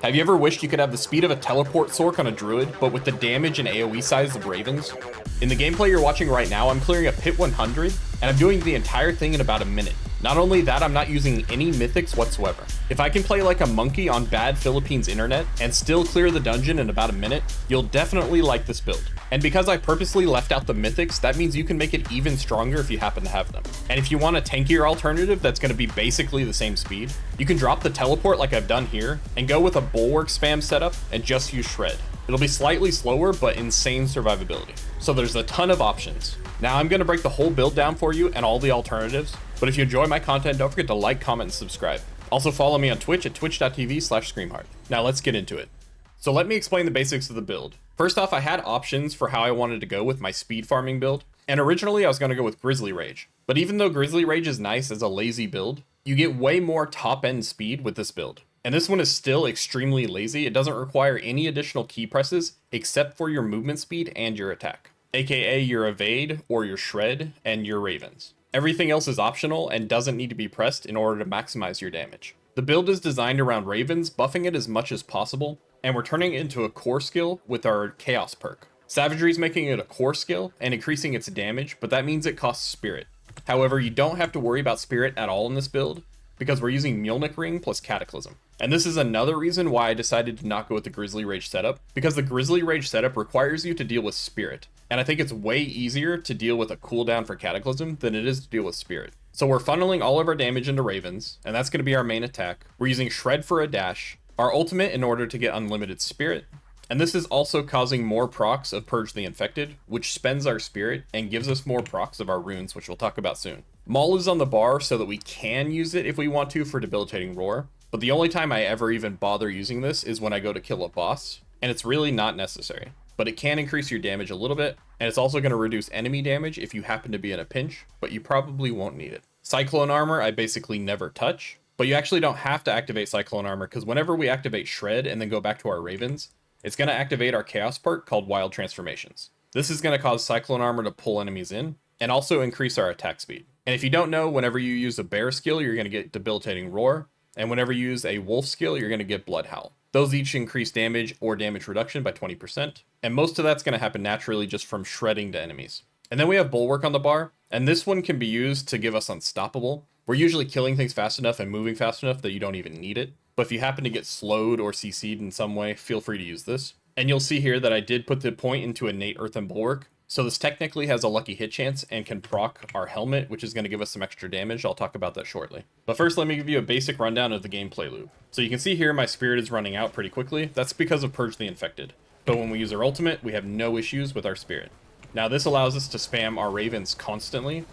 Have you ever wished you could have the speed of a teleport sork on a druid, but with the damage and AoE size of ravens? In the gameplay you're watching right now, I'm clearing a pit 100, and I'm doing the entire thing in about a minute. Not only that, I'm not using any mythics whatsoever. If I can play like a monkey on bad Philippines internet and still clear the dungeon in about a minute, you'll definitely like this build. And because I purposely left out the mythics, that means you can make it even stronger if you happen to have them. And if you want a tankier alternative that's going to be basically the same speed, you can drop the teleport like I've done here and go with a bulwark spam setup and just use shred. It'll be slightly slower, but insane survivability. So there's a ton of options. Now I'm going to break the whole build down for you and all the alternatives, but if you enjoy my content, don't forget to like, comment, and subscribe. Also follow me on Twitch at twitch.tv/screamhard. Now let's get into it. So let me explain the basics of the build. First off, I had options for how I wanted to go with my speed farming build, and originally I was going to go with Grizzly Rage. But even though Grizzly Rage is nice as a lazy build, you get way more top end speed with this build. And this one is still extremely lazy. It doesn't require any additional key presses except for your movement speed and your attack, aka your evade or your shred and your ravens. Everything else is optional and doesn't need to be pressed in order to maximize your damage. The build is designed around ravens, buffing it as much as possible, and we're turning it into a core skill with our chaos perk. Savagery is making it a core skill and increasing its damage, but that means it costs spirit. However, you don't have to worry about spirit at all in this build, because we're using Mjolnir Ring plus Cataclysm. And this is another reason why I decided to not go with the Grizzly Rage setup, because the Grizzly Rage setup requires you to deal with Spirit, and I think it's way easier to deal with a cooldown for Cataclysm than it is to deal with Spirit. So we're funneling all of our damage into Ravens, and that's going to be our main attack. We're using Shred for a dash, our ultimate in order to get unlimited Spirit, and this is also causing more procs of Purge the Infected, which spends our Spirit and gives us more procs of our runes, which we'll talk about soon. Maul is on the bar so that we can use it if we want to for Debilitating Roar, but the only time I ever even bother using this is when I go to kill a boss, and it's really not necessary. But it can increase your damage a little bit, and it's also going to reduce enemy damage if you happen to be in a pinch, but you probably won't need it. Cyclone Armor I basically never touch, but you actually don't have to activate Cyclone Armor because whenever we activate Shred and then go back to our Ravens, it's going to activate our Chaos perk called Wild Transformations. This is going to cause Cyclone Armor to pull enemies in, and also increase our attack speed. And if you don't know, whenever you use a Bear skill, you're going to get Debilitating Roar, and whenever you use a Wolf skill, you're going to get Blood Howl. Those each increase damage or damage reduction by 20%, and most of that's going to happen naturally just from shredding to enemies. And then we have Bulwark on the bar, and this one can be used to give us Unstoppable. We're usually killing things fast enough and moving fast enough that you don't even need it, but if you happen to get slowed or CC'd in some way, feel free to use this. And you'll see here that I did put the point into Innate Earthen Bulwark, so this technically has a lucky hit chance and can proc our helmet, which is going to give us some extra damage. I'll talk about that shortly. But first, let me give you a basic rundown of the gameplay loop. So you can see here my spirit is running out pretty quickly. That's because of Purge the Infected. But when we use our ultimate, we have no issues with our spirit. Now this allows us to spam our ravens constantly.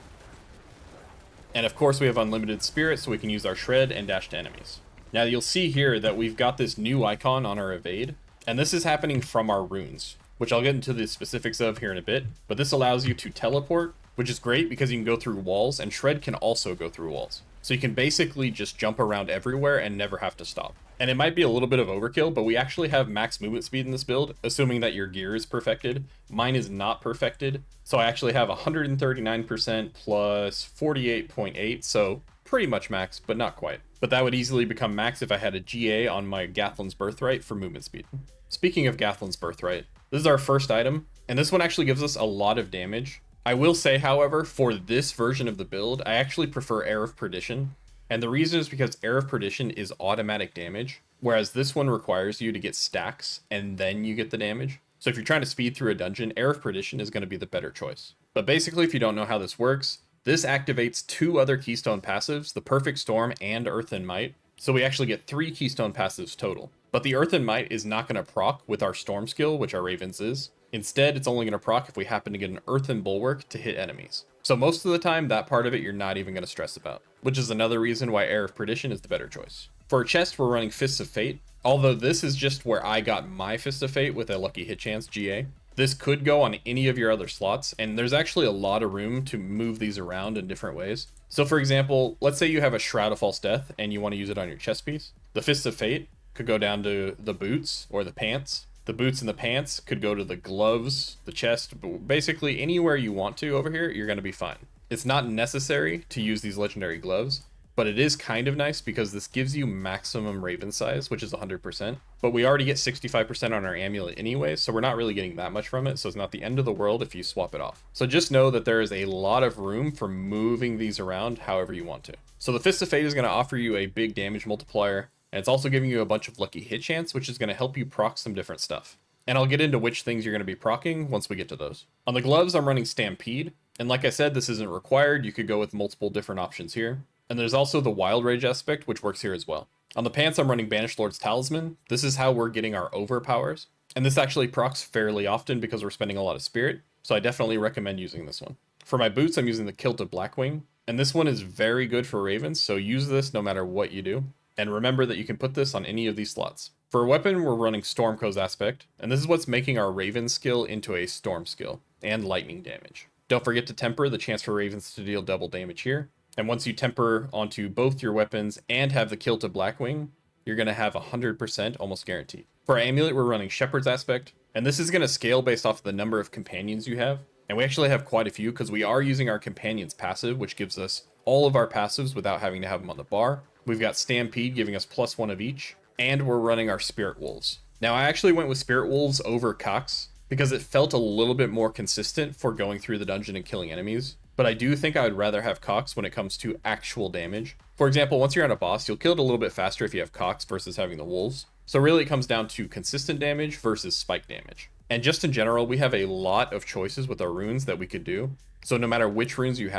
And of course we have unlimited spirit, so we can use our shred and dash to enemies. Now you'll see here that we've got this new icon on our evade, and this is happening from our runes, which I'll get into the specifics of here in a bit, but this allows you to teleport, which is great because you can go through walls, and Shred can also go through walls. So you can basically just jump around everywhere and never have to stop. And it might be a little bit of overkill, but we actually have max movement speed in this build, assuming that your gear is perfected. Mine is not perfected, so I actually have 139% plus 48.8, so pretty much max, but not quite. But that would easily become max if I had a GA on my Gathlin's Birthright for movement speed. Speaking of Gathlin's Birthright, this is our first item, and this one actually gives us a lot of damage. I will say, however, for this version of the build, I actually prefer Air of Perdition, and the reason is because Air of Perdition is automatic damage, whereas this one requires you to get stacks, and then you get the damage. So if you're trying to speed through a dungeon, Air of Perdition is going to be the better choice. But basically, if you don't know how this works, this activates two other Keystone passives, the Perfect Storm and Earthen Might, so we actually get 3 Keystone passives total. But the Earthen Might is not going to proc with our Storm skill, which our Ravens is. Instead, it's only going to proc if we happen to get an Earthen Bulwark to hit enemies. So most of the time, that part of it you're not even going to stress about, which is another reason why Air of Perdition is the better choice. For a chest, we're running Fists of Fate, although this is just where I got my Fist of Fate with a lucky hit chance GA. This could go on any of your other slots, and there's actually a lot of room to move these around in different ways. So for example, let's say you have a Shroud of False Death and you want to use it on your chest piece. The Fist of Fate could go down to the boots or the pants. The boots and the pants could go to the gloves, the chest, but basically anywhere you want to over here, you're going to be fine. It's not necessary to use these legendary gloves, but it is kind of nice because this gives you maximum Raven size, which is 100%, but we already get 65% on our amulet anyway, so we're not really getting that much from it, so it's not the end of the world if you swap it off. So just know that there is a lot of room for moving these around however you want to. So the Fist of Fate is going to offer you a big damage multiplier, and it's also giving you a bunch of lucky hit chance, which is going to help you proc some different stuff. And I'll get into which things you're going to be proccing once we get to those. On the gloves, I'm running Stampede, and like I said, this isn't required. You could go with multiple different options here. And there's also the Wild Rage aspect, which works here as well. On the pants, I'm running Banished Lord's Talisman. This is how we're getting our overpowers. And this actually procs fairly often because we're spending a lot of spirit, so I definitely recommend using this one. For my boots, I'm using the Kilt of Blackwing, and this one is very good for ravens, so use this no matter what you do. And remember that you can put this on any of these slots. For a weapon, we're running Stormco's aspect, and this is what's making our Raven skill into a Storm skill, and lightning damage. Don't forget to temper the chance for ravens to deal double damage here. And once you temper onto both your weapons and have the Kilt of Blackwing, you're going to have 100% almost guaranteed. For our amulet, we're running Shepherd's aspect, and this is going to scale based off the number of companions you have. And we actually have quite a few because we are using our companions passive, which gives us all of our passives without having to have them on the bar. We've got Stampede giving us +1 of each, and we're running our Spirit Wolves. Now I actually went with Spirit Wolves over Cox because it felt a little bit more consistent for going through the dungeon and killing enemies. But I do think I would rather have Cox when it comes to actual damage. For example, once you're on a boss, you'll kill it a little bit faster if you have Cox versus having the Wolves. So really it comes down to consistent damage versus spike damage. And just in general, we have a lot of choices with our runes that we could do. So no matter which runes you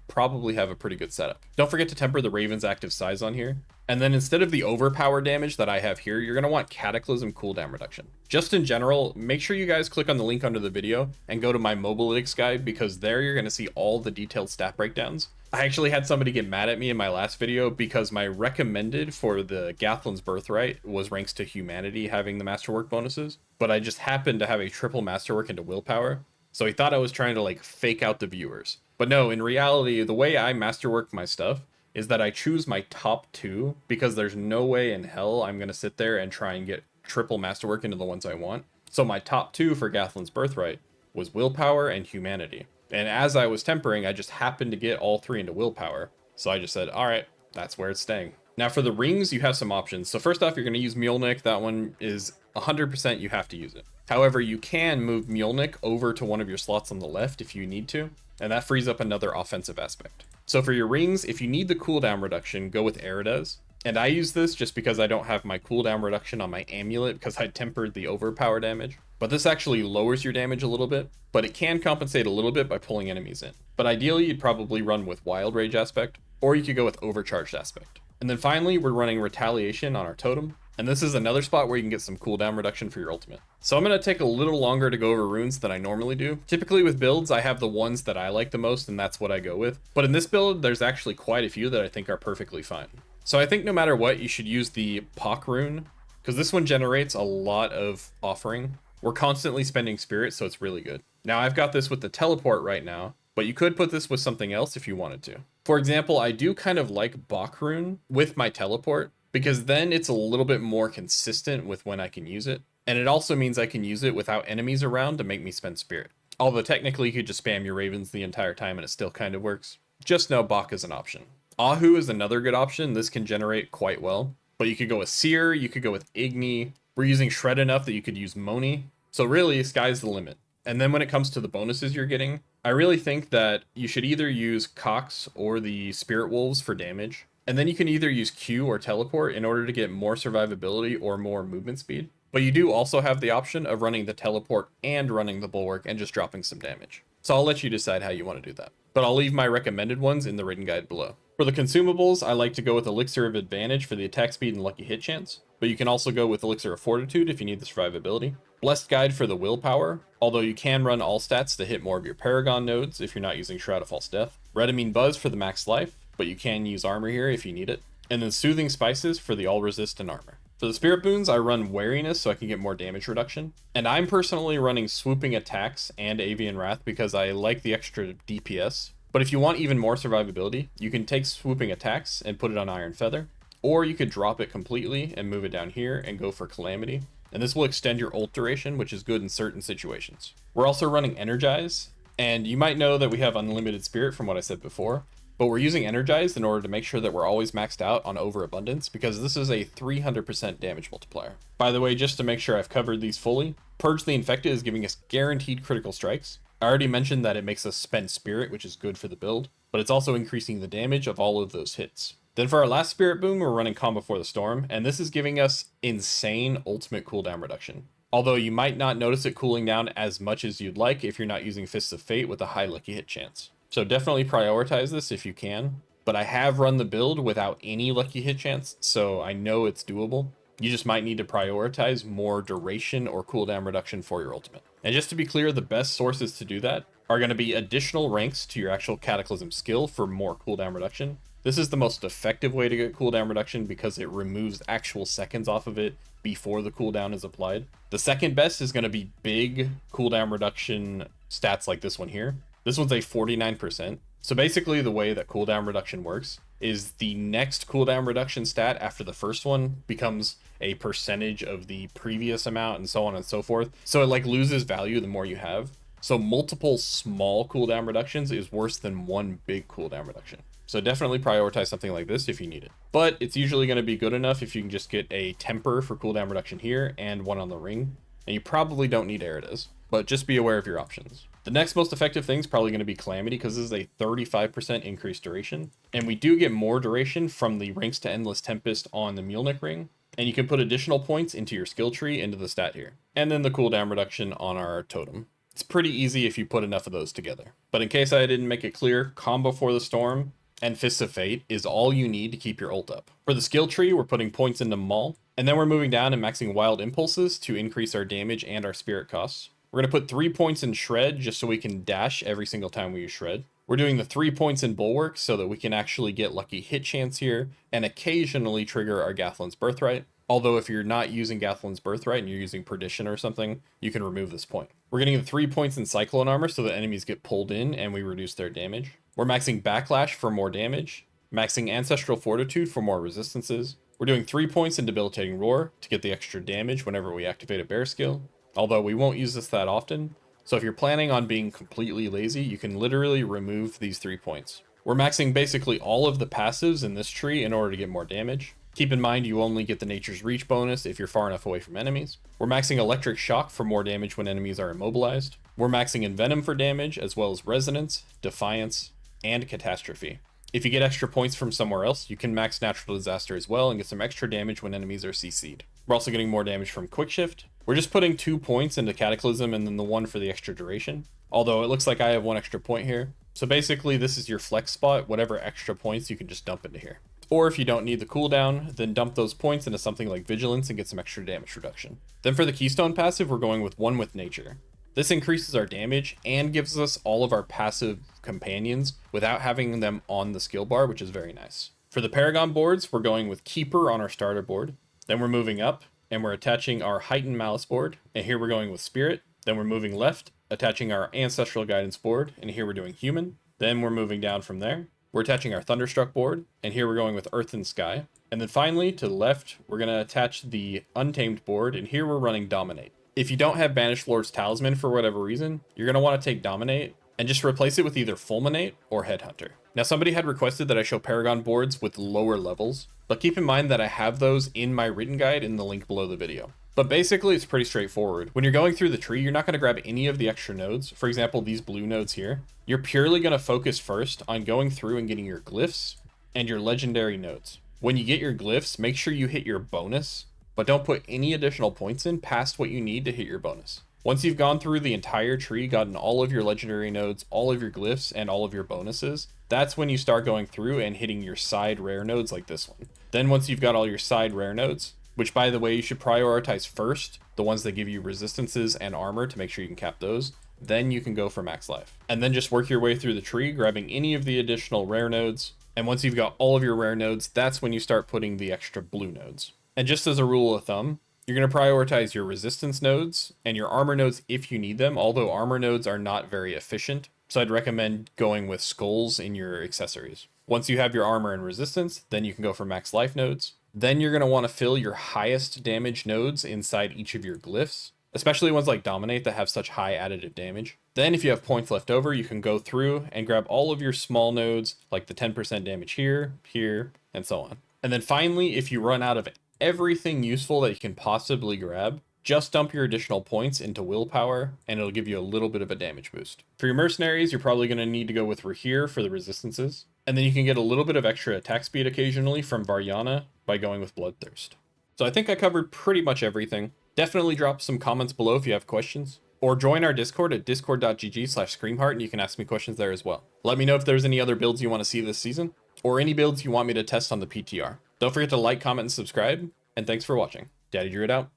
probably have a pretty good setup. Don't forget to temper the Raven's active size on here. And then instead of the overpower damage that I have here, you're going to want Cataclysm cooldown reduction. Just in general, make sure you guys click on the link under the video and go to my Mobalytics guide, because there you're going to see all the detailed stat breakdowns. I actually had somebody get mad at me in my last video because my recommended for the Gathlin's Birthright was ranks to Humanity having the Masterwork bonuses, but I just happened to have a triple Masterwork into Willpower. So he thought I was trying to like fake out the viewers. But no, in reality, the way I Masterwork my stuff is that I choose my top 2 because there's no way in hell I'm going to sit there and try and get triple Masterwork into the ones I want. So my top 2 for Gathlin's Birthright was Willpower and Humanity. And as I was tempering, I just happened to get all 3 into Willpower. So I just said, all right, that's where it's staying. Now for the rings, you have some options. So first off, you're going to use Mjolnir. That one is 100% you have to use it. However, you can move Mjolnir over to one of your slots on the left if you need to, and that frees up another offensive aspect. So for your rings, if you need the cooldown reduction, go with Erida's. And I use this just because I don't have my cooldown reduction on my amulet because I tempered the overpower damage. But this actually lowers your damage a little bit, but it can compensate a little bit by pulling enemies in. But ideally, you'd probably run with Wild Rage aspect, or you could go with Overcharged aspect. And then finally, we're running Retaliation on our totem. And this is another spot where you can get some cooldown reduction for your ultimate. So I'm going to take a little longer to go over runes than I normally do. Typically with builds, I have the ones that I like the most, and that's what I go with. But in this build, there's actually quite a few that I think are perfectly fine. So I think no matter what, you should use the Pock rune, because this one generates a lot of offering. We're constantly spending spirit, so it's really good. Now I've got this with the teleport right now, but you could put this with something else if you wanted to. For example, I do kind of like Bach rune with my teleport, because then it's a little bit more consistent with when I can use it. And it also means I can use it without enemies around to make me spend spirit. Although technically you could just spam your ravens the entire time and it still kind of works. Just know Bach is an option. Ahu is another good option. This can generate quite well. But you could go with Seer, you could go with Igni. We're using Shred enough that you could use Moni. So really, sky's the limit. And then when it comes to the bonuses you're getting, I really think that you should either use Cox or the Spirit Wolves for damage. And then you can either use Q or Teleport in order to get more survivability or more movement speed. But you do also have the option of running the Teleport and running the Bulwark and just dropping some damage. So I'll let you decide how you want to do that. But I'll leave my recommended ones in the written guide below. For the consumables, I like to go with Elixir of Advantage for the attack speed and lucky hit chance. But you can also go with Elixir of Fortitude if you need the survivability. Blessed Guide for the willpower, although you can run all stats to hit more of your Paragon nodes if you're not using Shroud of False Death. Redamine Buzz for the max life, but you can use armor here if you need it. And then Soothing Spices for the all resist and armor. For the Spirit Boons, I run Wariness so I can get more damage reduction. And I'm personally running Swooping Attacks and Avian Wrath because I like the extra DPS. But if you want even more survivability, you can take Swooping Attacks and put it on Iron Feather. Or you could drop it completely and move it down here and go for Calamity. And this will extend your ult duration, which is good in certain situations. We're also running Energize. And you might know that we have unlimited spirit from what I said before. but we're using Energized in order to make sure that we're always maxed out on Overabundance, because this is a 300% damage multiplier. By the way, just to make sure I've covered these fully, Purge the Infected is giving us guaranteed critical strikes. I already mentioned that it makes us spend Spirit, which is good for the build, but it's also increasing the damage of all of those hits. Then for our last Spirit Boom, we're running Calm Before the Storm, and this is giving us insane ultimate cooldown reduction. Although you might not notice it cooling down as much as you'd like if you're not using Fists of Fate with a high lucky hit chance. So definitely prioritize this if you can, but I have run the build without any lucky hit chance, so I know it's doable. You just might need to prioritize more duration or cooldown reduction for your ultimate. And just to be clear, the best sources to do that are going to be additional ranks to your actual Cataclysm skill for more cooldown reduction. This is the most effective way to get cooldown reduction because it removes actual seconds off of it before the cooldown is applied. The second best is going to be big cooldown reduction stats like this one here. This one's a 49%. So basically the way that cooldown reduction works is the next cooldown reduction stat after the first one becomes a percentage of the previous amount and so on and so forth. So it like loses value the more you have. So multiple small cooldown reductions is worse than one big cooldown reduction. So definitely prioritize something like this if you need it. But it's usually going to be good enough if you can just get a temper for cooldown reduction here and one on the ring. And you probably don't need Eridas, but just be aware of your options. The next most effective thing is probably going to be Calamity because this is a 35% increased duration. And we do get more duration from the Ranks to Endless Tempest on the Mjolnir ring. And you can put additional points into your skill tree into the stat here. And then the cooldown reduction on our totem. It's pretty easy if you put enough of those together. But in case I didn't make it clear, Calm Before the Storm and Fists of Fate is all you need to keep your ult up. For the skill tree, we're putting points into Maul. And then we're moving down and maxing Wild Impulses to increase our damage and our spirit costs. We're going to put 3 points in Shred just so we can dash every single time we use Shred. We're doing the 3 points in Bulwark so that we can actually get lucky hit chance here and occasionally trigger our Gathlin's Birthright. Although if you're not using Gathlin's Birthright and you're using Perdition or something, you can remove this point. We're getting the 3 points in Cyclone Armor so that enemies get pulled in and we reduce their damage. We're maxing Backlash for more damage, maxing Ancestral Fortitude for more resistances. We're doing 3 points in Debilitating Roar to get the extra damage whenever we activate a bear skill. Although we won't use this that often, so if you're planning on being completely lazy, you can literally remove these 3 points. We're maxing basically all of the passives in this tree in order to get more damage. Keep in mind you only get the Nature's Reach bonus if you're far enough away from enemies. We're maxing Electric Shock for more damage when enemies are immobilized. We're maxing Envenom for damage, as well as Resonance, Defiance, and Catastrophe. If you get extra points from somewhere else, you can max Natural Disaster as well and get some extra damage when enemies are CC'd. We're also getting more damage from Quick Shift. We're just putting 2 points into Cataclysm and then the 1 for the extra duration. Although it looks like I have 1 extra point here. So basically this is your flex spot, whatever extra points you can just dump into here. Or if you don't need the cooldown, then dump those points into something like Vigilance and get some extra damage reduction. Then for the Keystone passive, we're going with One with Nature. This increases our damage and gives us all of our passive companions without having them on the skill bar, which is very nice. For the Paragon boards, we're going with Keeper on our starter board. Then we're moving up and we're attaching our Heightened Malice board. And here we're going with Spirit. Then we're moving left, attaching our Ancestral Guidance board. And here we're doing Human. Then we're moving down from there. We're attaching our Thunderstruck board. And here we're going with Earth and Sky. And then finally to the left, we're going to attach the Untamed board. And here we're running Dominate. If you don't have Banished Lord's Talisman for whatever reason, you're going to want to take Dominate and just replace it with either Fulminate or Headhunter. Now somebody had requested that I show Paragon boards with lower levels, but keep in mind that I have those in my written guide in the link below the video. But basically it's pretty straightforward. When you're going through the tree, you're not going to grab any of the extra nodes. For example, these blue nodes here. You're purely going to focus first on going through and getting your glyphs and your legendary nodes. When you get your glyphs, make sure you hit your bonus, but don't put any additional points in past what you need to hit your bonus. Once you've gone through the entire tree, gotten all of your legendary nodes, all of your glyphs, and all of your bonuses, that's when you start going through and hitting your side rare nodes like this one. Then once you've got all your side rare nodes, which by the way, you should prioritize first, the ones that give you resistances and armor to make sure you can cap those, then you can go for max life. And then just work your way through the tree, grabbing any of the additional rare nodes. And once you've got all of your rare nodes, that's when you start putting the extra blue nodes. And just as a rule of thumb, you're going to prioritize your resistance nodes and your armor nodes if you need them, although armor nodes are not very efficient. So I'd recommend going with skulls in your accessories. Once you have your armor and resistance, then you can go for max life nodes. Then you're going to want to fill your highest damage nodes inside each of your glyphs. especially ones like Dominate that have such high additive damage. Then if you have points left over, you can go through and grab all of your small nodes, like the 10% damage here, here, and so on. And then finally, if you run out of everything useful that you can possibly grab, just dump your additional points into willpower, and it'll give you a little bit of a damage boost. For your mercenaries, you're probably going to need to go with Rahir for the resistances, and then you can get a little bit of extra attack speed occasionally from Varyana by going with Bloodthirst. So I think I covered pretty much everything. Definitely drop some comments below if you have questions, or join our Discord at discord.gg/screamheart and you can ask me questions there as well. Let me know if there's any other builds you want to see this season, or any builds you want me to test on the PTR. Don't forget to like, comment, and subscribe, and thanks for watching. Daddy Druid out.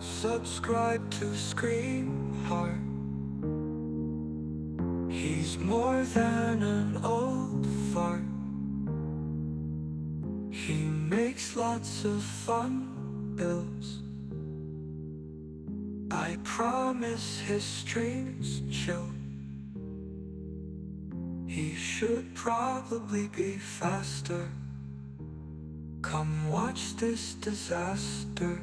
Subscribe to Scream Heart. He's more than an old fart. He makes lots of fun builds. I promise his streams chill. He should probably be faster. Come watch this disaster.